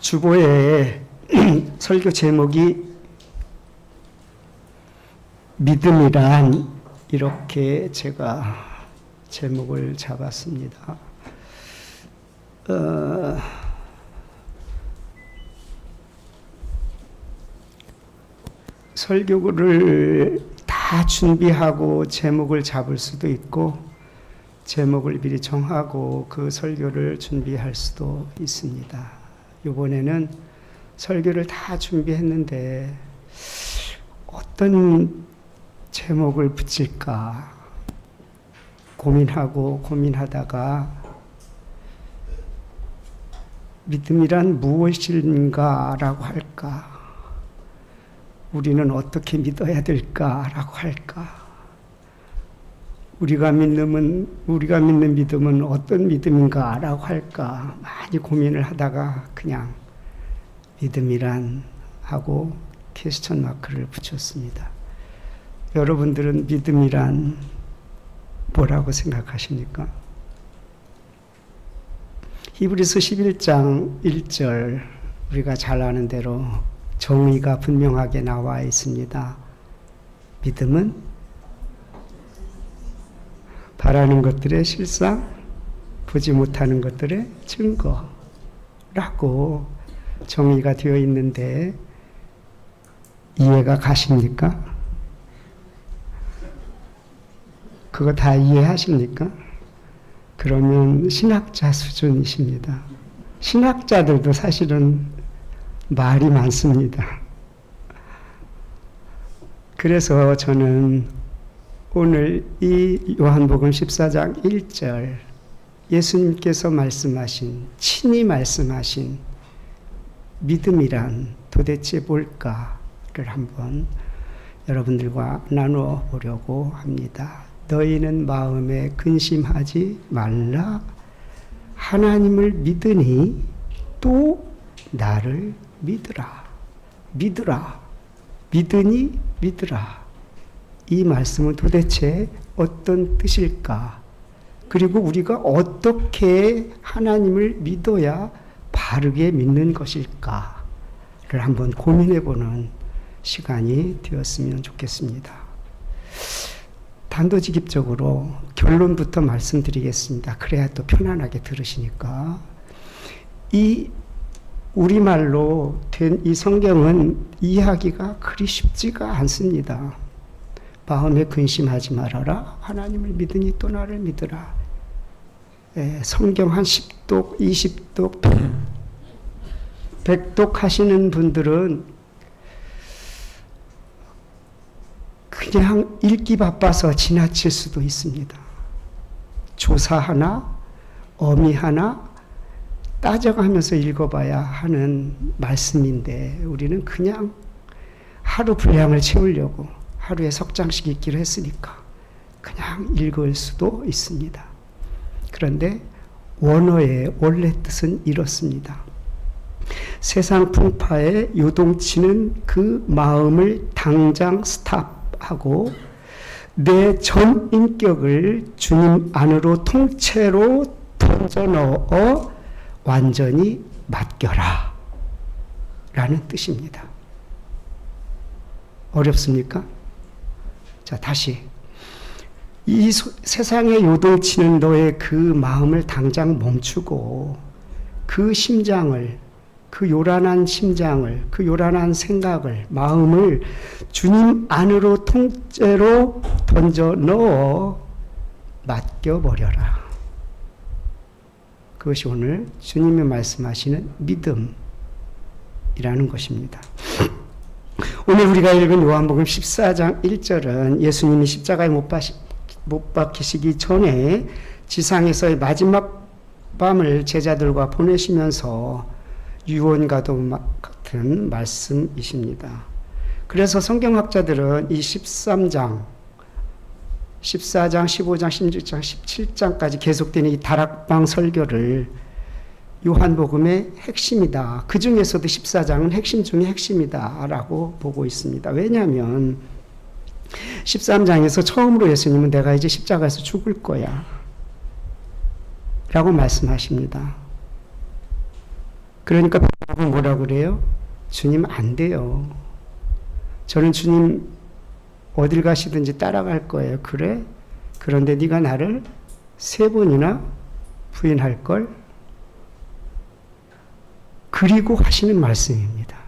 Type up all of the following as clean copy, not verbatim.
주보에 설교 제목이 믿음이란 이렇게 제가 제목을 잡았습니다. 설교를 다 준비하고 제목을 잡을 수도 있고 제목을 미리 정하고 그 설교를 준비할 수도 있습니다. 이번에는 설교를 다 준비했는데 어떤 제목을 붙일까 고민하다가 믿음이란 무엇인가 라고 할까? 우리는 어떻게 믿어야 될까? 라고 할까? 우리가 믿는 믿음은 어떤 믿음인가? 라고 할까? 많이 고민을 하다가 그냥 믿음이란 하고 퀘스천 마크를 붙였습니다. 여러분들은 믿음이란 뭐라고 생각하십니까? 히브리서 11장 1절 우리가 잘 아는 대로 정의가 분명하게 나와 있습니다. 믿음은 바라는 것들의 실상, 보지 못하는 것들의 증거라고 정의가 되어 있는데 이해가 가십니까? 그거 다 이해하십니까? 그러면 신학자 수준이십니다. 신학자들도 사실은 말이 많습니다. 그래서 저는 오늘 이 요한복음 14장 1절 예수님께서 친히 말씀하신 믿음이란 도대체 뭘까를 한번 여러분들과 나누어 보려고 합니다. 너희는 마음에 근심하지 말라. 하나님을 믿으니 또 나를 믿으라. 믿으니 믿으라. 이 말씀은 도대체 어떤 뜻일까? 그리고 우리가 어떻게 하나님을 믿어야 바르게 믿는 것일까를 한번 고민해보는 시간이 되었으면 좋겠습니다. 단도직입적으로 결론부터 말씀드리겠습니다. 그래야 또 편안하게 들으시니까. 이 우리말로 된 이 성경은 이해하기가 그리 쉽지가 않습니다. 마음에 근심하지 말아라. 하나님을 믿으니 또 나를 믿으라. 성경 한 10독, 20독, 100독 하시는 분들은 그냥 읽기 바빠서 지나칠 수도 있습니다. 조사 하나, 어미 하나 따져가면서 읽어봐야 하는 말씀인데 우리는 그냥 하루 분량을 채우려고 하루에 석장씩 읽기로 했으니까 그냥 읽을 수도 있습니다. 그런데 원어의 원래 뜻은 이렇습니다. 세상 풍파에 요동치는 그 마음을 당장 스탑하고 내 전 인격을 주님 안으로 통째로 던져 넣어 완전히 맡겨라 라는 뜻입니다. 어렵습니까? 자, 다시. 이 세상에 요동치는 너의 그 마음을 당장 멈추고 그 심장을, 그 요란한 심장을, 그 요란한 생각을, 마음을 주님 안으로 통째로 던져 넣어 맡겨버려라. 그것이 오늘 주님이 말씀하시는 믿음이라는 것입니다. 오늘 우리가 읽은 요한복음 14장 1절은 예수님이 십자가에 못 박히시기 전에 지상에서의 마지막 밤을 제자들과 보내시면서 유언과도 같은 말씀이십니다. 그래서 성경학자들은 이 13장, 14장, 15장, 16장, 17장까지 계속되는 이 다락방 설교를 요한복음의 핵심이다. 그 중에서도 14장은 핵심 중에 핵심이다 라고 보고 있습니다. 왜냐하면 13장에서 처음으로 예수님은 내가 이제 십자가에서 죽을 거야 라고 말씀하십니다. 그러니까 보고 뭐라 그래요? 주님 안 돼요. 저는 주님 어딜 가시든지 따라갈 거예요. 그래? 그런데 네가 나를 3번이나 부인할 걸? 그리고 하시는 말씀입니다.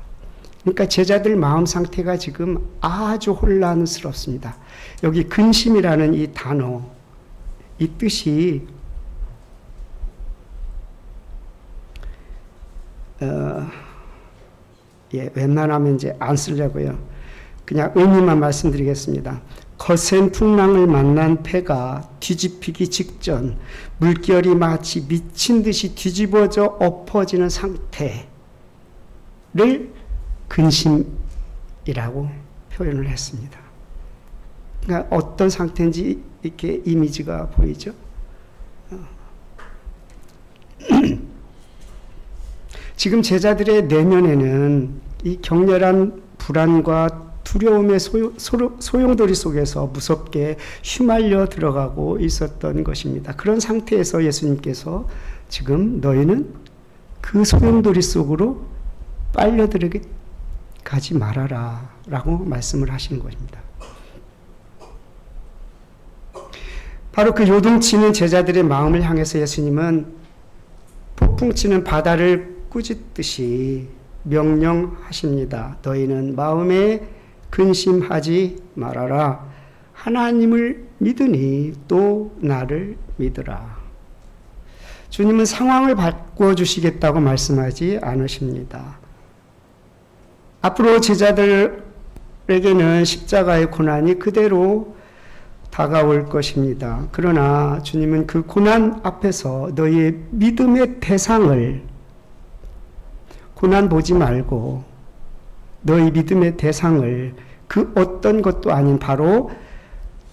그러니까 제자들 마음 상태가 지금 아주 혼란스럽습니다. 여기 근심이라는 이 단어, 이 뜻이 웬만하면 이제 안 쓰려고요. 그냥 의미만 말씀드리겠습니다. 거센 풍랑을 만난 배가 뒤집히기 직전 물결이 마치 미친 듯이 뒤집어져 엎어지는 상태를 근심이라고 표현을 했습니다. 그러니까 어떤 상태인지 이렇게 이미지가 보이죠? 지금 제자들의 내면에는 이 격렬한 불안과 두려움의 소용돌이 속에서 무섭게 휘말려 들어가고 있었던 것입니다. 그런 상태에서 예수님께서 지금 너희는 그 소용돌이 속으로 빨려 들어가지 말아라 라고 말씀을 하시는 것입니다. 바로 그 요동치는 제자들의 마음을 향해서 예수님은 폭풍치는 바다를 꾸짖듯이 명령하십니다. 너희는 마음에 근심하지 말아라. 하나님을 믿으니 또 나를 믿으라. 주님은 상황을 바꿔주시겠다고 말씀하지 않으십니다. 앞으로 제자들에게는 십자가의 고난이 그대로 다가올 것입니다. 그러나 주님은 그 고난 앞에서 너희의 믿음의 대상을 고난 보지 말고 너희 믿음의 대상을 그 어떤 것도 아닌 바로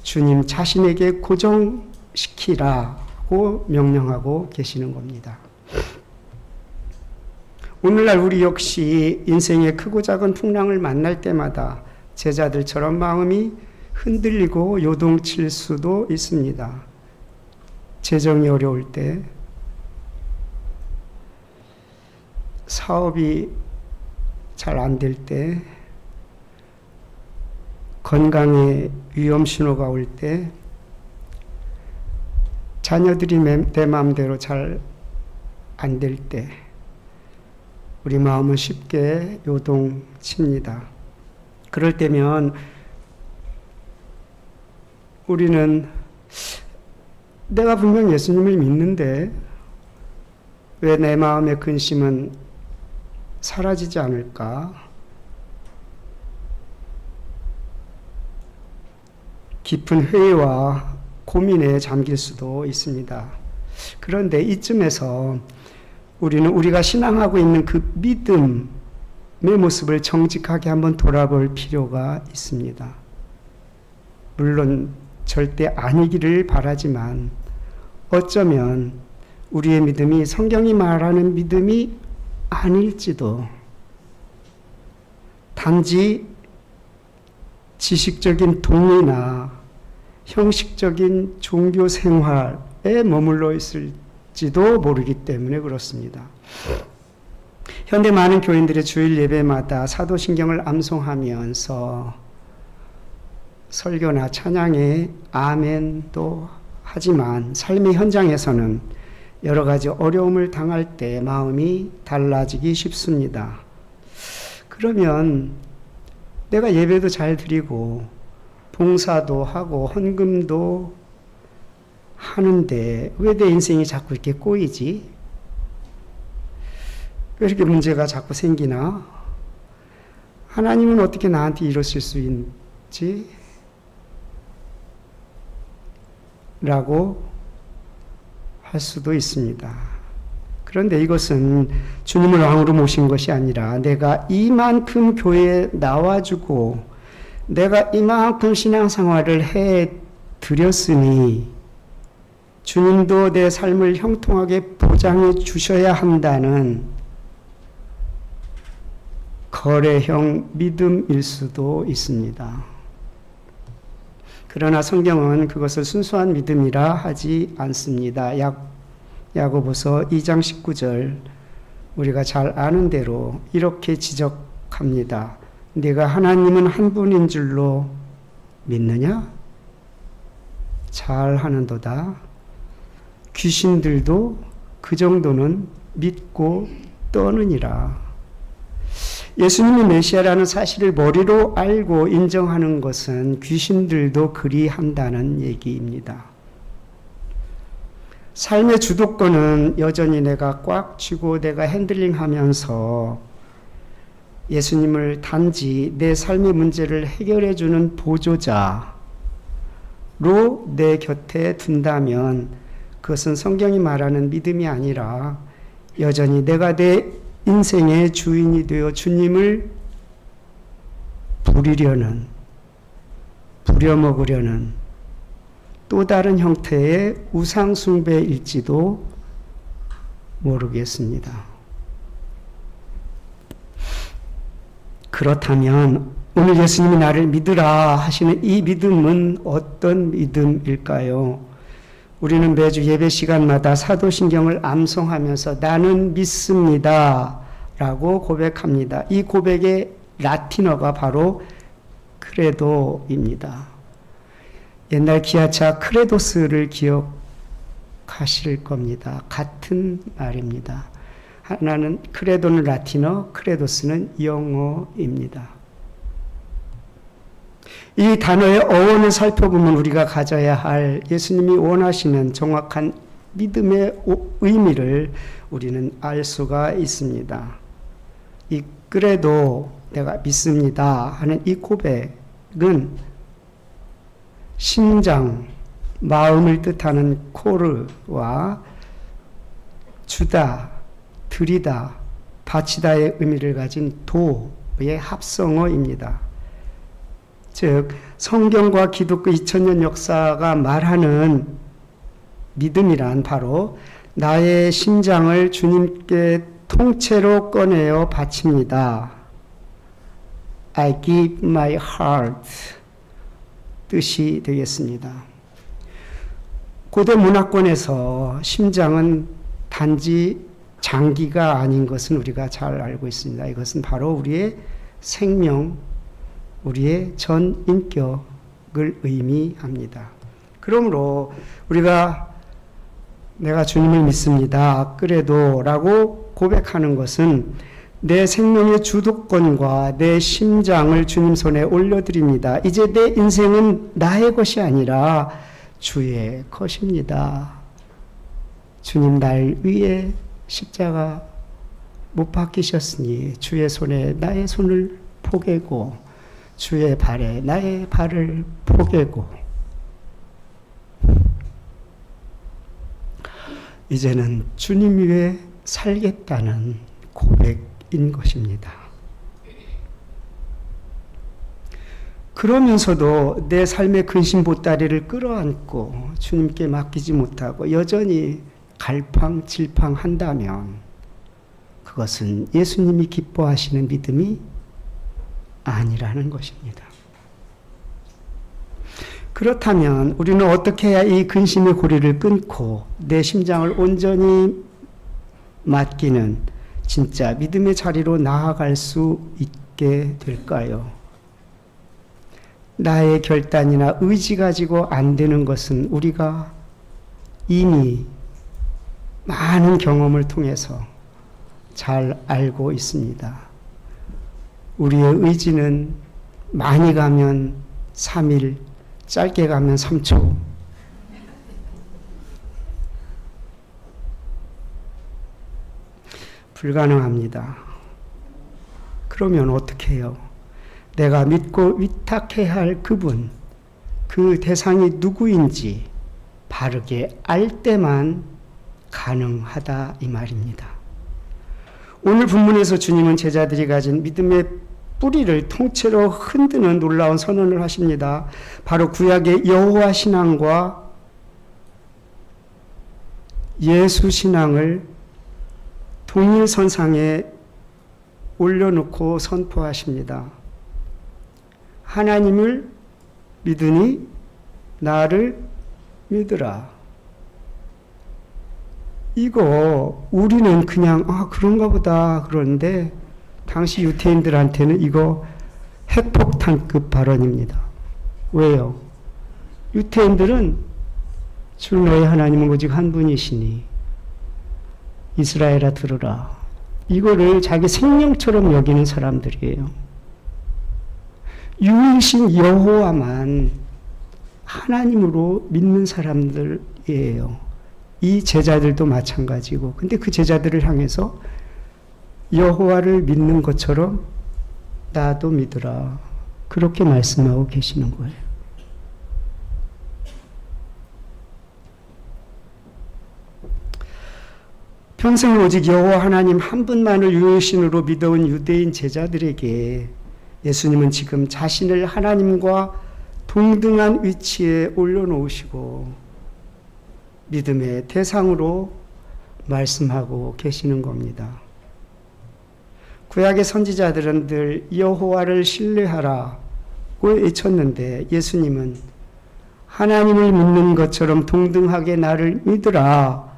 주님 자신에게 고정시키라고 명령하고 계시는 겁니다. 오늘날 우리 역시 인생의 크고 작은 풍랑을 만날 때마다 제자들처럼 마음이 흔들리고 요동칠 수도 있습니다. 재정이 어려울 때, 사업이 잘 안 될 때, 건강에 위험 신호가 올 때, 자녀들이 내 마음대로 잘 안 될 때, 우리 마음은 쉽게 요동칩니다. 그럴 때면 우리는 내가 분명 예수님을 믿는데 왜 내 마음의 근심은 사라지지 않을까? 깊은 회의와 고민에 잠길 수도 있습니다. 그런데 이쯤에서 우리는 우리가 신앙하고 있는 그 믿음의 모습을 정직하게 한번 돌아볼 필요가 있습니다. 물론 절대 아니기를 바라지만 어쩌면 우리의 믿음이 성경이 말하는 믿음이 아닐지도, 단지 지식적인 동의나 형식적인 종교 생활에 머물러 있을지도 모르기 때문에 그렇습니다. 현대 많은 교인들의 주일 예배마다 사도신경을 암송하면서 설교나 찬양에 아멘도 하지만 삶의 현장에서는 여러 가지 어려움을 당할 때 마음이 달라지기 쉽습니다. 그러면 내가 예배도 잘 드리고 봉사도 하고 헌금도 하는데 왜 내 인생이 자꾸 이렇게 꼬이지? 왜 이렇게 문제가 자꾸 생기나? 하나님은 어떻게 나한테 이러실 수 있지? 라고 할 수도 있습니다. 그런데 이것은 주님을 왕으로 모신 것이 아니라 내가 이만큼 교회에 나와주고 내가 이만큼 신앙생활을 해 드렸으니 주님도 내 삶을 형통하게 보장해 주셔야 한다는 거래형 믿음일 수도 있습니다. 그러나 성경은 그것을 순수한 믿음이라 하지 않습니다. 야고보서 2장 19절 우리가 잘 아는 대로 이렇게 지적합니다. 네가 하나님은 한 분인 줄로 믿느냐? 잘 하는도다. 귀신들도 그 정도는 믿고 떠느니라. 예수님이 메시아라는 사실을 머리로 알고 인정하는 것은 귀신들도 그리한다는 얘기입니다. 삶의 주도권은 여전히 내가 꽉 쥐고 내가 핸들링하면서 예수님을 단지 내 삶의 문제를 해결해주는 보조자로 내 곁에 둔다면 그것은 성경이 말하는 믿음이 아니라 여전히 내가 내 인생의 주인이 되어 주님을 부려먹으려는 또 다른 형태의 우상숭배일지도 모르겠습니다. 그렇다면 오늘 예수님이 나를 믿으라 하시는 이 믿음은 어떤 믿음일까요? 우리는 매주 예배 시간마다 사도신경을 암송하면서 나는 믿습니다 라고 고백합니다. 이 고백의 라틴어가 바로 크레도입니다. 옛날 기아차 크레도스를 기억하실 겁니다. 같은 말입니다. 하나는 크레도는 라틴어, 크레도스는 영어입니다. 이 단어의 어원을 살펴보면 우리가 가져야 할 예수님이 원하시는 정확한 믿음의 의미를 우리는 알 수가 있습니다. 이 그래도 내가 믿습니다 하는 이 고백은 심장, 마음을 뜻하는 코르와 주다, 드리다, 바치다의 의미를 가진 도의 합성어입니다. 즉 성경과 기독교 2000년 역사가 말하는 믿음이란 바로 나의 심장을 주님께 통째로 꺼내어 바칩니다. I give my heart 뜻이 되겠습니다. 고대 문화권에서 심장은 단지 장기가 아닌 것은 우리가 잘 알고 있습니다. 이것은 바로 우리의 생명, 우리의 전 인격을 의미합니다. 그러므로 우리가 내가 주님을 믿습니다. 그래도 라고 고백하는 것은 내 생명의 주도권과 내 심장을 주님 손에 올려드립니다. 이제 내 인생은 나의 것이 아니라 주의 것입니다. 주님 날 위해 십자가 못 박히셨으니 주의 손에 나의 손을 포개고 주의 발에 나의 발을 포개고 이제는 주님 위해 살겠다는 고백인 것입니다. 그러면서도 내 삶의 근심 보따리를 끌어안고 주님께 맡기지 못하고 여전히 갈팡질팡한다면 그것은 예수님이 기뻐하시는 믿음이 아니라는 것입니다. 그렇다면 우리는 어떻게 해야 이 근심의 고리를 끊고 내 심장을 온전히 맡기는 진짜 믿음의 자리로 나아갈 수 있게 될까요? 나의 결단이나 의지 가지고 안 되는 것은 우리가 이미 많은 경험을 통해서 잘 알고 있습니다. 우리의 의지는 많이 가면 3일, 짧게 가면 3초. 불가능합니다. 그러면 어떻게 해요? 내가 믿고 위탁해야 할 그분, 그 대상이 누구인지 바르게 알 때만 가능하다 이 말입니다. 오늘 본문에서 주님은 제자들이 가진 믿음의 뿌리를 통째로 흔드는 놀라운 선언을 하십니다. 바로 구약의 여호와 신앙과 예수 신앙을 동일선상에 올려놓고 선포하십니다. 하나님을 믿으니 나를 믿으라. 이거 우리는 그냥 그런가 보다 그러는데 당시 유태인들한테는 이거 핵폭탄급 발언입니다. 왜요? 유태인들은 주 너의 하나님은 오직 한 분이시니 이스라엘아 들으라. 이거를 자기 생명처럼 여기는 사람들이에요. 유일신 여호와만 하나님으로 믿는 사람들이에요. 이 제자들도 마찬가지고. 근데 그 제자들을 향해서 여호와를 믿는 것처럼 나도 믿으라. 그렇게 말씀하고 계시는 거예요. 평생을 오직 여호와 하나님 한 분만을 유일신으로 믿어온 유대인 제자들에게 예수님은 지금 자신을 하나님과 동등한 위치에 올려놓으시고 믿음의 대상으로 말씀하고 계시는 겁니다. 구약의 선지자들은 늘 여호와를 신뢰하라고 외쳤는데 예수님은 하나님을 믿는 것처럼 동등하게 나를 믿으라고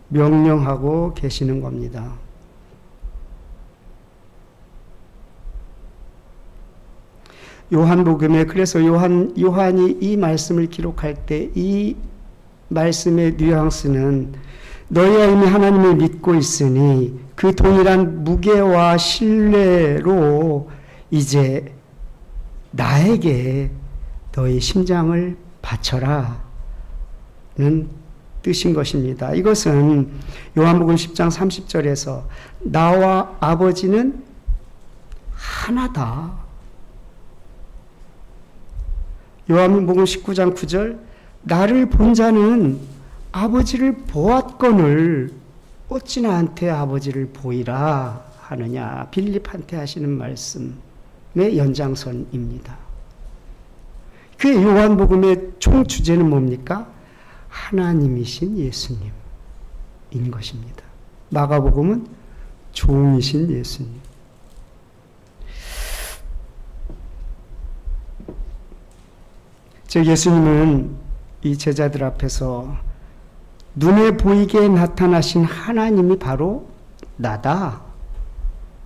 명령하고 계시는 겁니다. 요한복음에 그래서 요한이 이 말씀을 기록할 때 이 말씀의 뉘앙스는 너희가 이미 하나님을 믿고 있으니 그 동일한 무게와 신뢰로 이제 나에게 너희 심장을 바쳐라 는 뜻인 것입니다. 이것은 요한복음 10장 30절에서 나와 아버지는 하나다. 요한복음 19장 9절 나를 본 자는 아버지를 보았거늘 어찌 나한테 아버지를 보이라 하느냐. 빌립한테 하시는 말씀의 연장선입니다. 그 요한복음의 총 주제는 뭡니까? 하나님이신 예수님인 것입니다. 마가복음은 종이신 예수님. 즉 예수님은 이 제자들 앞에서 눈에 보이게 나타나신 하나님이 바로 나다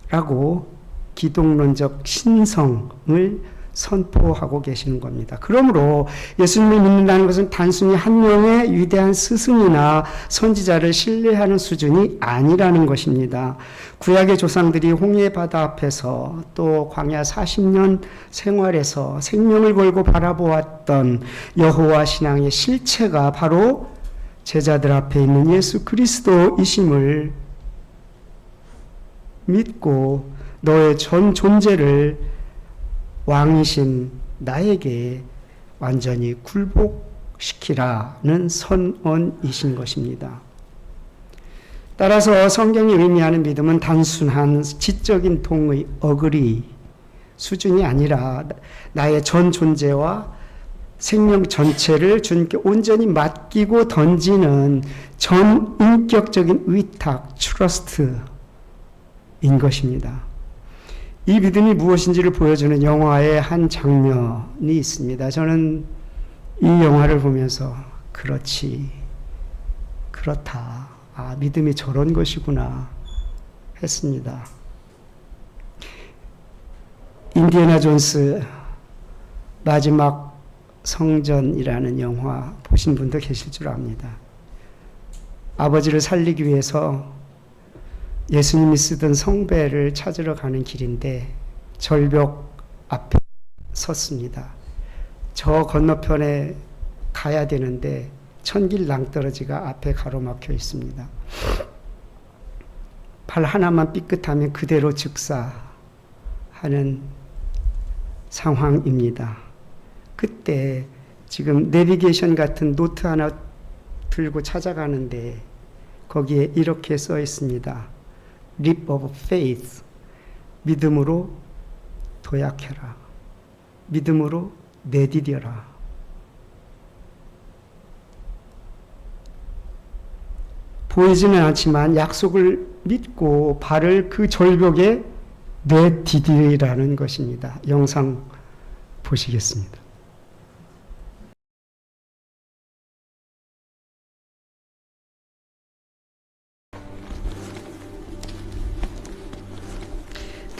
라고 기독론적 신성을 선포하고 계시는 겁니다. 그러므로 예수님을 믿는다는 것은 단순히 한 명의 위대한 스승이나 선지자를 신뢰하는 수준이 아니라는 것입니다. 구약의 조상들이 홍해 바다 앞에서 또 광야 40년 생활에서 생명을 걸고 바라보았던 여호와 신앙의 실체가 바로 제자들 앞에 있는 예수 그리스도이심을 믿고 너의 전 존재를 왕이신 나에게 완전히 굴복시키라는 선언이신 것입니다. 따라서 성경이 의미하는 믿음은 단순한 지적인 동의, 어그리 수준이 아니라 나의 전 존재와 생명 전체를 주님께 온전히 맡기고 던지는 전 인격적인 위탁, 트러스트인 것입니다. 이 믿음이 무엇인지를 보여주는 영화의 한 장면이 있습니다. 저는 이 영화를 보면서 그렇지, 그렇다. 믿음이 저런 것이구나 했습니다. 인디애나 존스 마지막 성전이라는 영화 보신 분도 계실 줄 압니다. 아버지를 살리기 위해서 예수님이 쓰던 성배를 찾으러 가는 길인데 절벽 앞에 섰습니다. 저 건너편에 가야 되는데 천길 낭떠러지가 앞에 가로막혀 있습니다. 발 하나만 삐끗하면 그대로 즉사하는 상황입니다. 그때 지금 내비게이션 같은 노트 하나 들고 찾아가는데 거기에 이렇게 써 있습니다. Leap of faith. 믿음으로 도약해라. 믿음으로 내디뎌라. 보이지는 않지만 약속을 믿고 발을 그 절벽에 내디디라는 것입니다. 영상 보시겠습니다.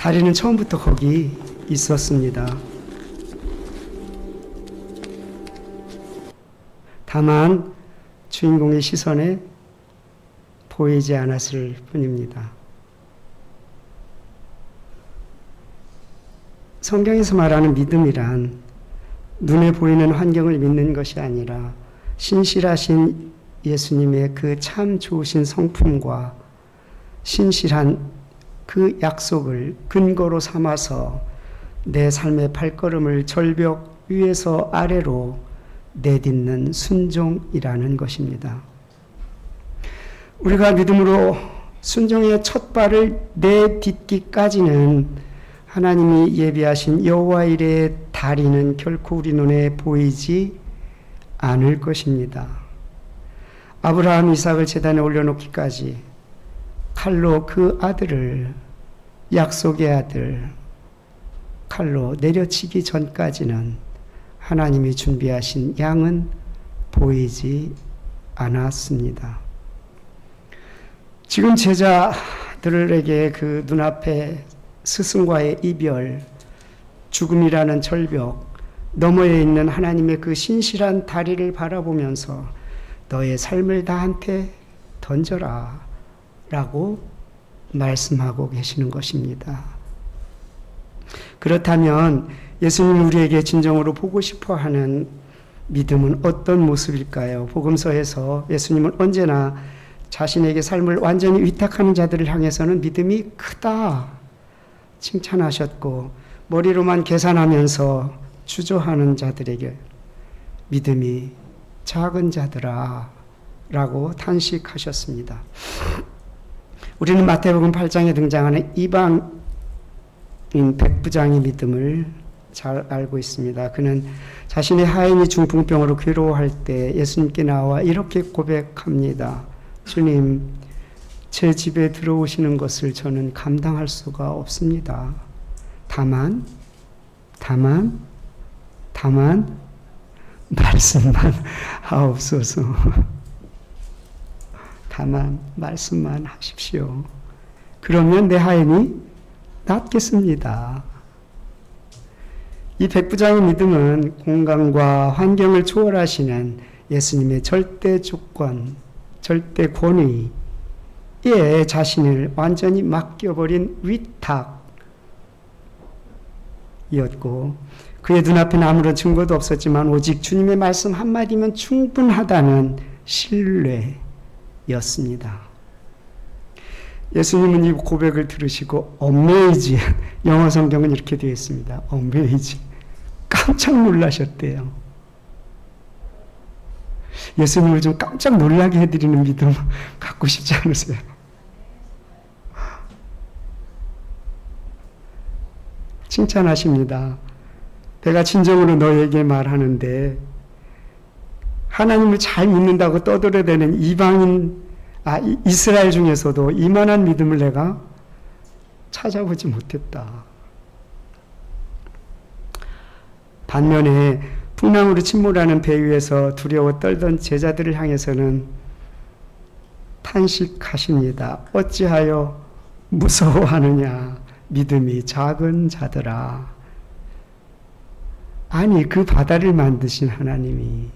다리는 처음부터 거기 있었습니다. 다만 주인공의 시선에 보이지 않았을 뿐입니다. 성경에서 말하는 믿음이란 눈에 보이는 환경을 믿는 것이 아니라 신실하신 예수님의 그 참 좋으신 성품과 신실한 그 약속을 근거로 삼아서 내 삶의 발걸음을 절벽 위에서 아래로 내딛는 순종이라는 것입니다. 우리가 믿음으로 순종의 첫 발을 내딛기까지는 하나님이 예비하신 여호와 일의 다리는 결코 우리 눈에 보이지 않을 것입니다. 아브라함 이삭을 제단에 올려놓기까지 칼로 그 아들을, 약속의 아들 칼로 내려치기 전까지는 하나님이 준비하신 양은 보이지 않았습니다. 지금 제자들에게 그 눈앞에 스승과의 이별, 죽음이라는 절벽 너머에 있는 하나님의 그 신실한 다리를 바라보면서 너의 삶을 나한테 던져라 라고 말씀하고 계시는 것입니다. 그렇다면 예수님 우리에게 진정으로 보고 싶어하는 믿음은 어떤 모습일까요? 복음서에서 예수님은 언제나 자신에게 삶을 완전히 위탁하는 자들을 향해서는 믿음이 크다 칭찬하셨고, 머리로만 계산하면서 주저하는 자들에게 믿음이 작은 자들아 라고 탄식하셨습니다. 우리는 마태복음 8장에 등장하는 이방인 백부장의 믿음을 잘 알고 있습니다. 그는 자신의 하인이 중풍병으로 괴로워할 때 예수님께 나와 이렇게 고백합니다. 주님, 제 집에 들어오시는 것을 저는 감당할 수가 없습니다. 다만 말씀만 하옵소서. 다만 말씀만 하십시오. 그러면 내 하인이 낫겠습니다. 이 백부장의 믿음은 공간과 환경을 초월하시는 예수님의 절대 주권, 절대 권위에 자신을 완전히 맡겨버린 위탁이었고, 그의 눈앞에는 아무런 증거도 없었지만 오직 주님의 말씀 한마디면 충분하다는 신뢰였습니다. 예수님은 이 고백을 들으시고 amazed, 영어 성경은 이렇게 되어 있습니다. amazed, 깜짝 놀라셨대요. 예수님을 좀 깜짝 놀라게 해드리는 믿음 갖고 싶지 않으세요? 칭찬하십니다. 내가 진정으로 너에게 말하는데 하나님을 잘 믿는다고 떠들어대는 이스라엘 중에서도 이만한 믿음을 내가 찾아보지 못했다. 반면에 풍랑으로 침몰하는 배 위에서 두려워 떨던 제자들을 향해서는 탄식하십니다. 어찌하여 무서워하느냐, 믿음이 작은 자들아. 아니, 그 바다를 만드신 하나님이,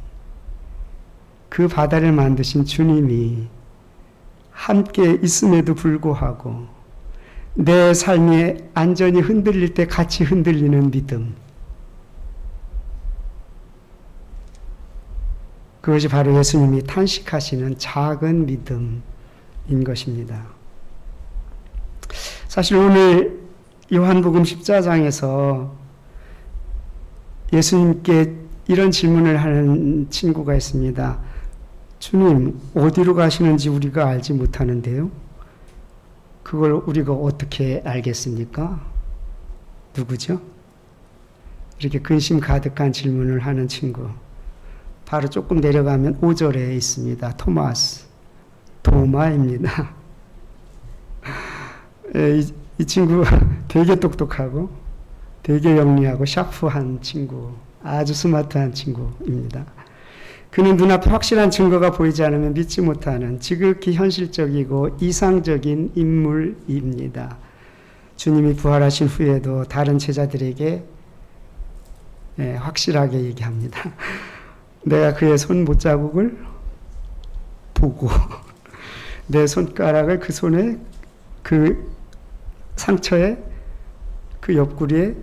그 바다를 만드신 주님이 함께 있음에도 불구하고 내 삶이 안전히 흔들릴 때 같이 흔들리는 믿음, 그것이 바로 예수님이 탄식하시는 작은 믿음인 것입니다. 사실 오늘 요한복음 14장에서 예수님께 이런 질문을 하는 친구가 있습니다. 주님, 어디로 가시는지 우리가 알지 못하는데요. 그걸 우리가 어떻게 알겠습니까? 누구죠? 이렇게 근심 가득한 질문을 하는 친구. 바로 조금 내려가면 5절에 있습니다. 도마입니다. 이 친구 되게 똑똑하고 되게 영리하고 샤프한 친구, 아주 스마트한 친구입니다. 그는 눈앞에 확실한 증거가 보이지 않으면 믿지 못하는 지극히 현실적이고 이상적인 인물입니다. 주님이 부활하신 후에도 다른 제자들에게 확실하게 얘기합니다. 내가 그의 손 못자국을 보고 내 손가락을 그 손에 그 상처에 그 옆구리에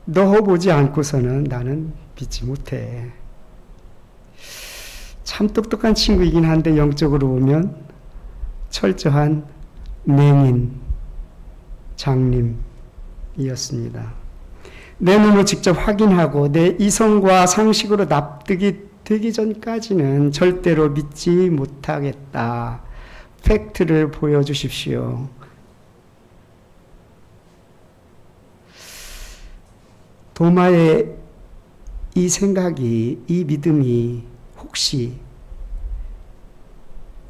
넣어보지 않고서는 나는 믿지 못해. 참 똑똑한 친구이긴 한데 영적으로 보면 철저한 맹인 장님이었습니다. 내 눈으로 직접 확인하고 내 이성과 상식으로 납득이 되기 전까지는 절대로 믿지 못하겠다. 팩트를 보여주십시오. 도마의 이 생각이, 이 믿음이 혹시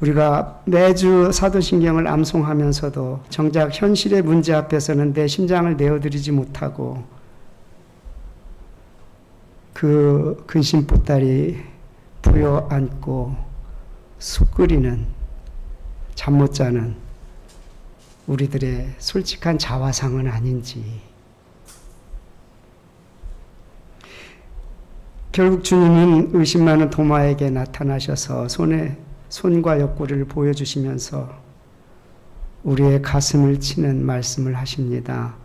우리가 매주 사도신경을 암송하면서도 정작 현실의 문제 앞에서는 내 심장을 내어드리지 못하고 그 근심 보따리 부여안고 속 끓이는 잠 못 자는 우리들의 솔직한 자화상은 아닌지. 결국 주님은 의심 많은 도마에게 나타나셔서 손과 옆구리를 보여주시면서 우리의 가슴을 치는 말씀을 하십니다.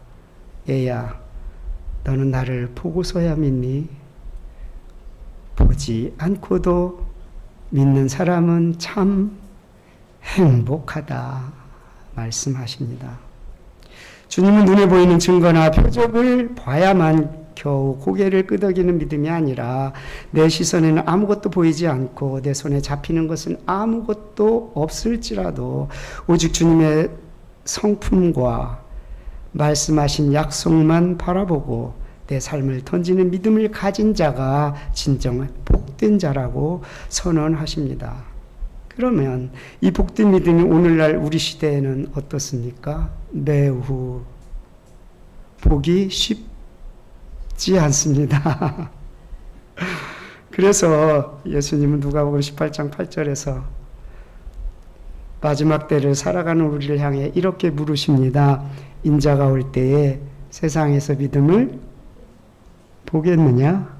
얘야, 너는 나를 보고서야 믿니? 보지 않고도 믿는 사람은 참 행복하다 말씀하십니다. 주님은 눈에 보이는 증거나 표적을 봐야만 겨우 고개를 끄덕이는 믿음이 아니라 내 시선에는 아무것도 보이지 않고 내 손에 잡히는 것은 아무것도 없을지라도 오직 주님의 성품과 말씀하신 약속만 바라보고 내 삶을 던지는 믿음을 가진 자가 진정 복된 자라고 선언하십니다. 그러면 이 복된 믿음이 오늘날 우리 시대에는 어떻습니까? 매우 보기 쉽지 않습니다. 그래서 예수님은 누가복음 18장 8절에서 마지막 때를 살아가는 우리를 향해 이렇게 물으십니다. 인자가 올 때에 세상에서 믿음을 보겠느냐?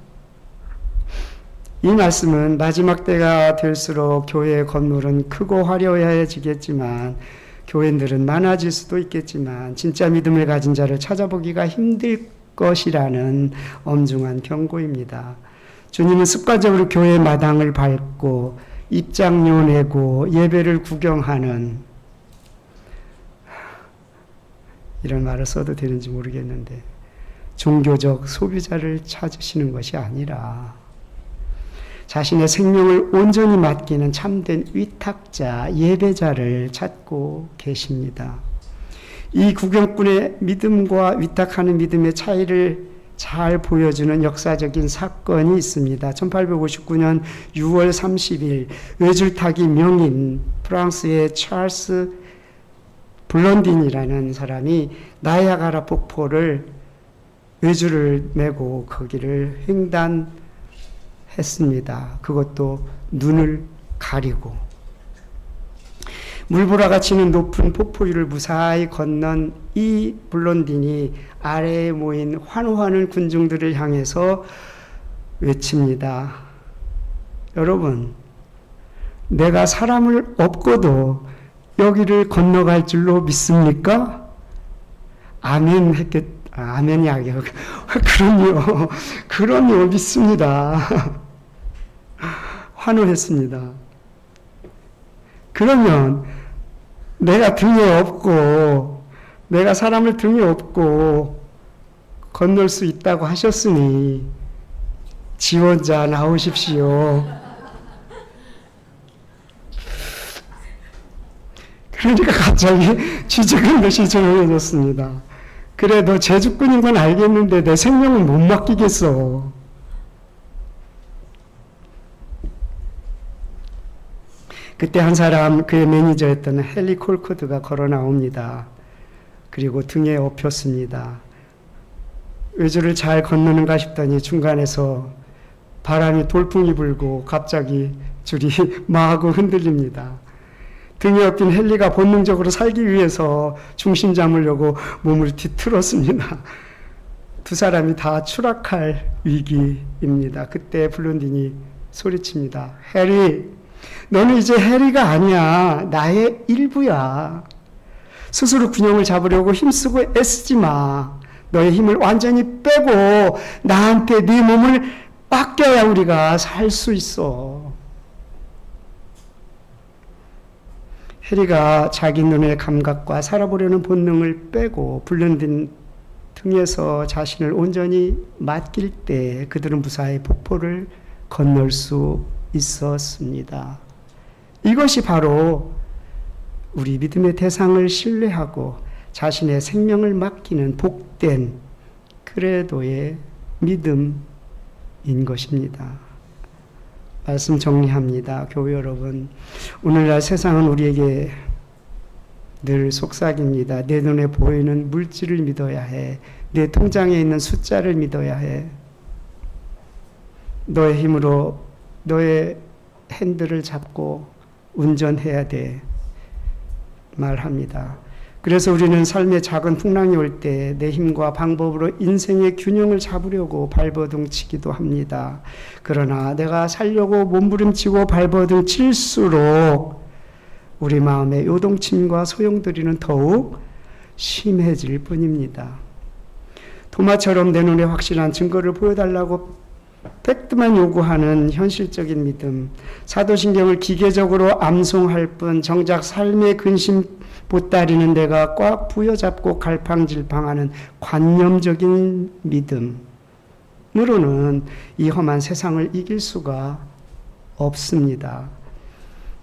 이 말씀은 마지막 때가 될수록 교회의 건물은 크고 화려해지겠지만 교인들은 많아질 수도 있겠지만 진짜 믿음을 가진 자를 찾아보기가 힘들 것이라는 엄중한 경고입니다. 주님은 습관적으로 교회 마당을 밟고 입장료 내고 예배를 구경하는, 이런 말을 써도 되는지 모르겠는데, 종교적 소비자를 찾으시는 것이 아니라 자신의 생명을 온전히 맡기는 참된 위탁자, 예배자를 찾고 계십니다. 이 구경꾼의 믿음과 위탁하는 믿음의 차이를 잘 보여주는 역사적인 사건이 있습니다. 1859년 6월 30일 외줄타기 명인 프랑스의 찰스 블런딘이라는 사람이 나야가라 폭포를 외줄을 메고 거기를 횡단했습니다. 그것도 눈을 가리고. 물보라가 치는 높은 폭포 위를 무사히 건넌 이 블론딘이 아래에 모인 환호하는 군중들을 향해서 외칩니다. 여러분, 내가 사람을 업고도 여기를 건너갈 줄로 믿습니까? 아멘 아멘이 아니에요. 그럼요, 믿습니다. 환호했습니다. 그러면 내가 등에 업고, 내가 사람을 등에 업고 건널 수 있다고 하셨으니 지원자 나오십시오. 그러니까 갑자기 쥐죽은 듯이 조용해졌습니다. 그래, 너 제주꾼인 건 알겠는데 내 생명은 못 맡기겠어. 그때 한 사람, 그의 매니저였던 헨리 콜코드가 걸어 나옵니다. 그리고 등에 업혔습니다. 외줄을 잘 건너는가 싶더니 중간에서 바람이 돌풍이 불고 갑자기 줄이 마구 흔들립니다. 등에 업힌 헨리가 본능적으로 살기 위해서 중심 잡으려고 몸을 뒤틀었습니다. 두 사람이 다 추락할 위기입니다. 그때 블론딘이 소리칩니다. 해리, 너는 이제 해리가 아니야. 나의 일부야. 스스로 균형을 잡으려고 힘쓰고 애쓰지 마. 너의 힘을 완전히 빼고 나한테 네 몸을 맡겨야 우리가 살 수 있어. 해리가 자기 눈의 감각과 살아보려는 본능을 빼고 블론딘 등에서 자신을 온전히 맡길 때 그들은 무사히 폭포를 건널 수 있었습니다. 이것이 바로 우리 믿음의 대상을 신뢰하고 자신의 생명을 맡기는 복된 그레도의 믿음인 것입니다. 말씀 정리합니다. 교회 여러분, 오늘날 세상은 우리에게 늘 속삭입니다. 내 눈에 보이는 물질을 믿어야 해. 내 통장에 있는 숫자를 믿어야 해. 너의 힘으로 너의 핸들을 잡고 운전해야 돼. 말합니다. 그래서 우리는 삶의 작은 풍랑이 올 때 내 힘과 방법으로 인생의 균형을 잡으려고 발버둥치기도 합니다. 그러나 내가 살려고 몸부림치고 발버둥칠수록 우리 마음의 요동침과 소용돌이는 더욱 심해질 뿐입니다. 도마처럼 내 눈에 확실한 증거를 보여달라고 팩트만 요구하는 현실적인 믿음, 사도신경을 기계적으로 암송할 뿐 정작 삶의 근심 보따리는 내가 꽉 부여잡고 갈팡질팡하는 관념적인 믿음으로는 이 험한 세상을 이길 수가 없습니다.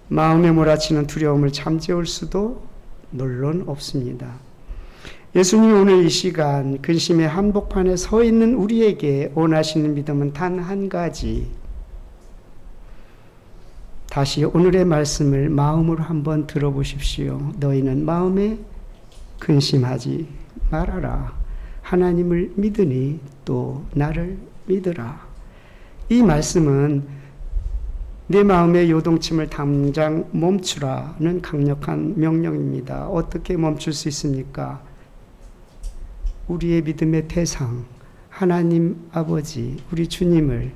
마음에 몰아치는 두려움을 잠재울 수도 물론 없습니다. 예수님이 오늘 이 시간 근심의 한복판에 서 있는 우리에게 원하시는 믿음은 단 한 가지. 다시 오늘의 말씀을 마음으로 한번 들어보십시오. 너희는 마음에 근심하지 말아라. 하나님을 믿으니 또 나를 믿으라. 이 말씀은 내 마음의 요동침을 당장 멈추라는 강력한 명령입니다. 어떻게 멈출 수 있습니까? 우리의 믿음의 대상, 하나님 아버지, 우리 주님을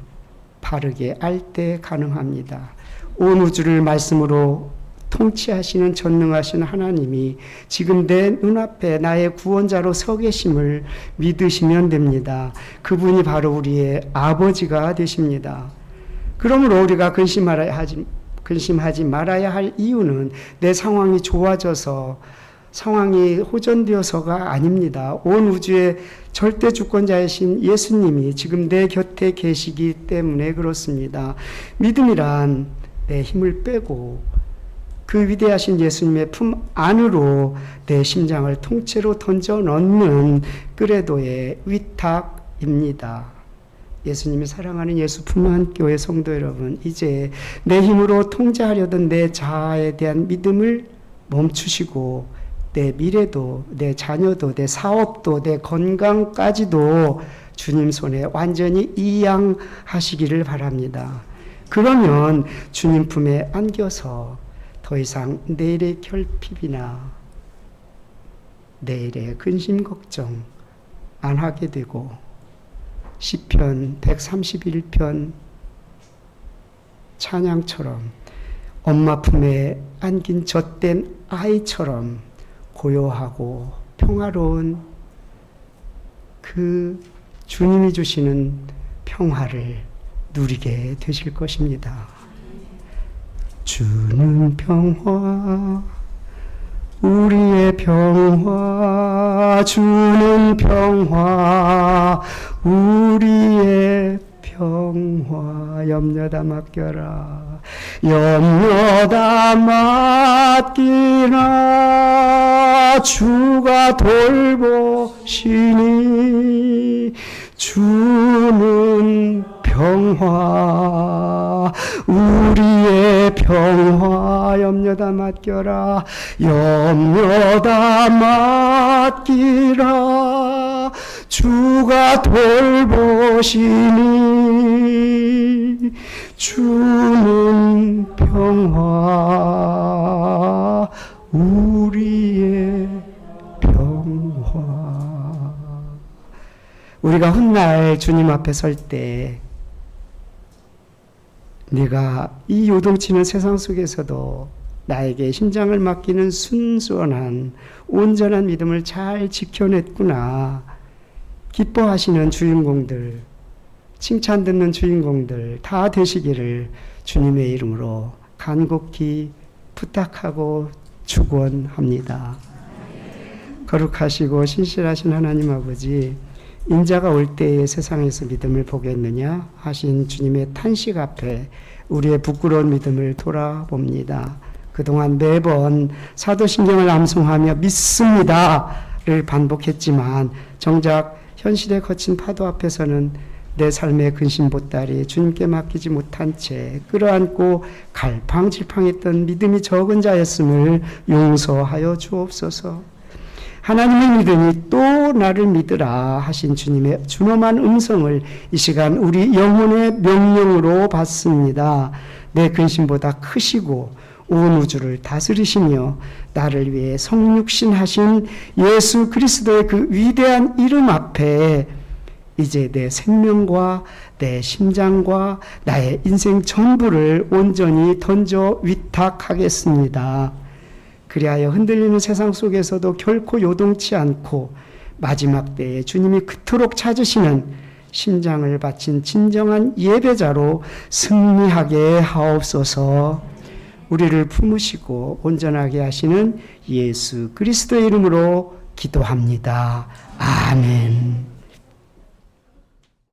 바르게 알 때 가능합니다. 온 우주를 말씀으로 통치하시는 전능하신 하나님이 지금 내 눈앞에 나의 구원자로 서 계심을 믿으시면 됩니다. 그분이 바로 우리의 아버지가 되십니다. 그러므로 우리가 근심하지 말아야 할 이유는 내 상황이 좋아져서 상황이 호전되어서가 아닙니다. 온 우주의 절대 주권자이신 예수님이 지금 내 곁에 계시기 때문에 그렇습니다. 믿음이란 내 힘을 빼고 그 위대하신 예수님의 품 안으로 내 심장을 통째로 던져 넣는 그레도의 위탁입니다. 예수님이 사랑하는 예수 품안 교회 성도 여러분, 이제 내 힘으로 통제하려던 내 자아에 대한 믿음을 멈추시고 내 미래도, 내 자녀도, 내 사업도, 내 건강까지도 주님 손에 완전히 이양하시기를 바랍니다. 그러면 주님 품에 안겨서 더 이상 내일의 결핍이나 내일의 근심 걱정 안 하게 되고 시편 131편 찬양처럼 엄마 품에 안긴 젖된 아이처럼 고요하고 평화로운 그 주님이 주시는 평화를 누리게 되실 것입니다. 주는 평화, 우리의 평화, 주는 평화, 우리의 평화, 염려다 맡겨라, 염려다 맡기라, 주가 돌보시니, 주는 평화, 우리의 평화, 염려다 맡겨라, 염려다 맡기라, 주가 돌보시니 주는 평화 우리의 평화. 우리가 훗날 주님 앞에 설 때 네가 이 요동치는 세상 속에서도 나에게 심장을 맡기는 순수한 온전한 믿음을 잘 지켜냈구나. 기뻐하시는 주인공들, 칭찬 듣는 주인공들 다 되시기를 주님의 이름으로 간곡히 부탁하고 축원합니다. 거룩하시고 신실하신 하나님 아버지, 인자가 올 때에 세상에서 믿음을 보겠느냐 하신 주님의 탄식 앞에 우리의 부끄러운 믿음을 돌아봅니다. 그동안 매번 사도신경을 암송하며 믿습니다를 반복했지만 정작 현실의 거친 파도 앞에서는 내 삶의 근심보따리 주님께 맡기지 못한 채 끌어안고 갈팡질팡했던 믿음이 적은 자였음을 용서하여 주옵소서. 하나님의 믿음이 또 나를 믿으라 하신 주님의 준엄한 음성을 이 시간 우리 영혼의 명령으로 받습니다. 내 근심보다 크시고 온 우주를 다스리시며 나를 위해 성육신 하신 예수 그리스도의 그 위대한 이름 앞에 이제 내 생명과 내 심장과 나의 인생 전부를 온전히 던져 위탁하겠습니다. 그리하여 흔들리는 세상 속에서도 결코 요동치 않고 마지막 때에 주님이 그토록 찾으시는 심장을 바친 진정한 예배자로 승리하게 하옵소서. 우리를 품으시고 온전하게 하시는 예수 그리스도의 이름으로 기도합니다. 아멘.